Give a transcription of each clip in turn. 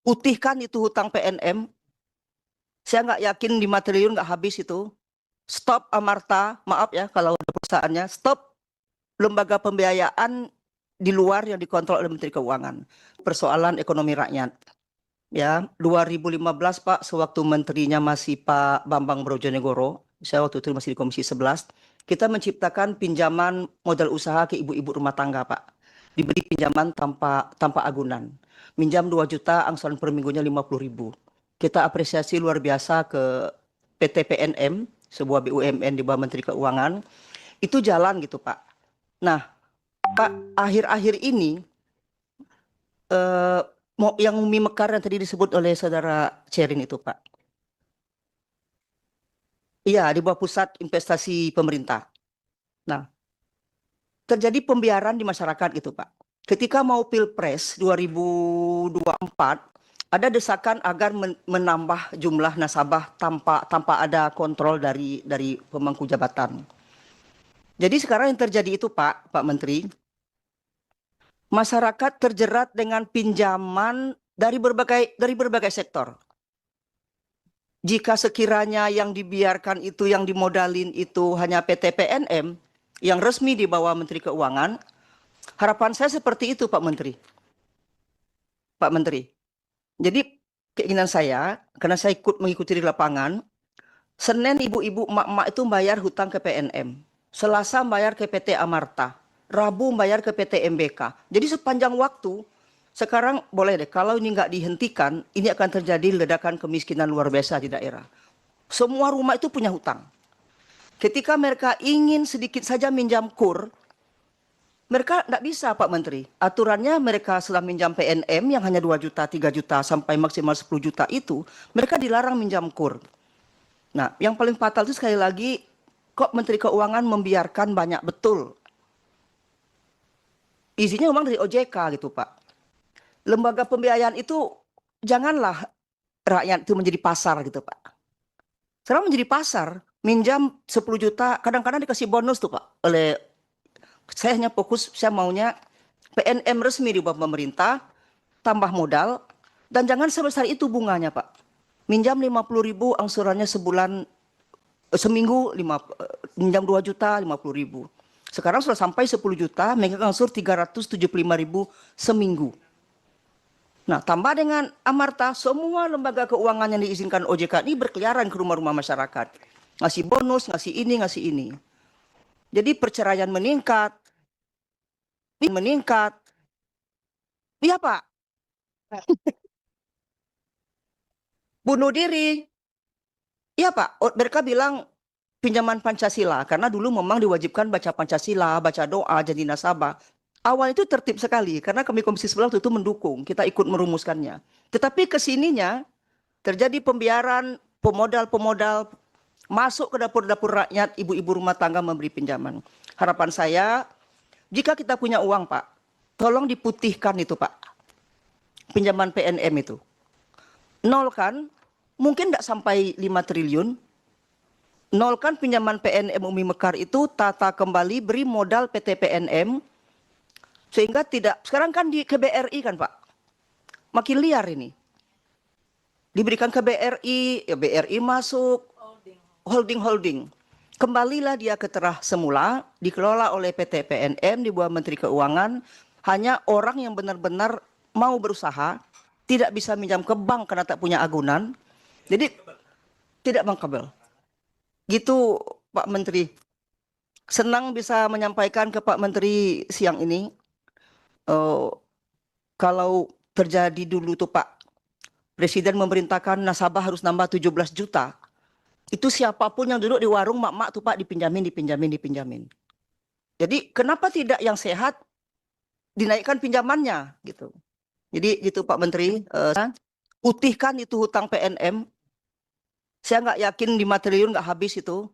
Putihkan itu hutang PNM. Saya nggak yakin 5 triliun nggak habis itu. Stop Amarta, maaf ya kalau ada perusahaannya. Stop lembaga pembiayaan di luar yang dikontrol oleh Menteri Keuangan. Persoalan ekonomi rakyat. Ya, 2015 Pak, sewaktu menterinya masih Pak Bambang Brojonegoro, saya waktu itu masih di Komisi 11, kita menciptakan pinjaman modal usaha ke ibu-ibu rumah tangga Pak. Diberi pinjaman tanpa agunan. Minjam 2 juta, angsuran per minggunya 50.000. Kita apresiasi luar biasa ke PT PNM, sebuah BUMN di bawah Menteri Keuangan. Itu jalan gitu Pak. Nah, Pak, akhir-akhir ini yang mie mekar yang tadi disebut oleh saudara Sherin itu Pak. Iya, di bawah pusat investasi pemerintah. Nah, terjadi pembiaran di masyarakat gitu Pak. Ketika mau Pilpres 2024, ada desakan agar menambah jumlah nasabah tanpa ada kontrol dari pemangku jabatan. Jadi sekarang yang terjadi itu Pak Menteri, masyarakat terjerat dengan pinjaman dari berbagai sektor. Jika sekiranya yang dibiarkan itu, yang dimodalin itu hanya PT PNM yang resmi di bawah Menteri Keuangan, harapan saya seperti itu Pak Menteri. Pak Menteri. Jadi keinginan saya, karena saya ikut mengikuti di lapangan, Senin ibu-ibu emak-emak itu bayar hutang ke PNM. Selasa bayar ke PT Amarta. Rabu bayar ke PT MBK. Jadi sepanjang waktu, sekarang boleh deh, kalau ini nggak dihentikan, ini akan terjadi ledakan kemiskinan luar biasa di daerah. Semua rumah itu punya hutang. Ketika mereka ingin sedikit saja minjam kur, mereka tidak bisa Pak Menteri. Aturannya mereka setelah minjam PNM yang hanya 2 juta, 3 juta, sampai maksimal 10 juta itu, mereka dilarang minjam kur. Nah, yang paling fatal itu sekali lagi, kok Menteri Keuangan membiarkan banyak betul. Isinya memang dari OJK gitu Pak. Lembaga pembiayaan itu, janganlah rakyat itu menjadi pasar gitu Pak. Sekarang menjadi pasar, minjam 10 juta, kadang-kadang dikasih bonus tuh Pak. Saya hanya fokus, saya maunya PNM resmi di bawah pemerintah, tambah modal, dan jangan sebesar itu bunganya Pak. Minjam 50.000, angsurannya seminggu, minjam 2 juta, 50.000. Sekarang sudah sampai 10 juta, megang angsur 375.000 seminggu. Nah, tambah dengan Amarta, semua lembaga keuangan yang diizinkan OJK ini berkeliaran ke rumah-rumah masyarakat. Ngasih bonus, ngasih ini. Jadi perceraian meningkat. Iya Pak, bunuh diri. Iya Pak, mereka bilang pinjaman Pancasila, karena dulu memang diwajibkan baca Pancasila, baca doa, jadi nasabah. Awal itu tertib sekali, karena kami Komisi 11 itu mendukung, kita ikut merumuskannya. Tetapi kesininya terjadi pembiaran, pemodal masuk ke dapur-dapur rakyat, ibu-ibu rumah tangga memberi pinjaman. Harapan saya, jika kita punya uang Pak, tolong diputihkan itu Pak, pinjaman PNM itu. Nolkan, mungkin tidak sampai 5 triliun, nolkan pinjaman PNM Umi Mekar itu, tata kembali, beri modal PT PNM, sehingga tidak, sekarang kan di KBRI kan Pak, makin liar ini. Diberikan ke BRI, ya BRI masuk, holding. Kembalilah dia ke terah semula, dikelola oleh PT PNM di bawah Menteri Keuangan, hanya orang yang benar-benar mau berusaha, tidak bisa minjam ke bank karena tak punya agunan, jadi tidak bankable. Gitu Pak Menteri. Senang bisa menyampaikan ke Pak Menteri siang ini, kalau terjadi dulu tuh Pak, Presiden memerintahkan nasabah harus nambah 17 juta. Itu siapapun yang duduk di warung mak-mak tuh Pak dipinjamin. Jadi kenapa tidak yang sehat dinaikkan pinjamannya gitu. Jadi gitu Pak Menteri, putihkan itu hutang PNM. Saya nggak yakin 5 triliun nggak habis itu.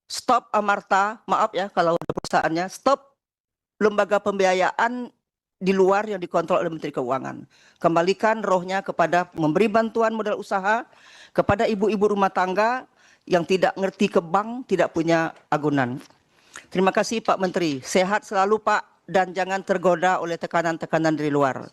Stop Amarta, maaf ya kalau ada perusahaannya. Stop lembaga pembiayaan di luar yang dikontrol oleh Menteri Keuangan. Kembalikan rohnya kepada memberi bantuan modal usaha kepada ibu-ibu rumah tangga yang tidak ngerti ke bank, tidak punya agunan. Terima kasih Pak Menteri. Sehat selalu Pak, dan jangan tergoda oleh tekanan-tekanan dari luar.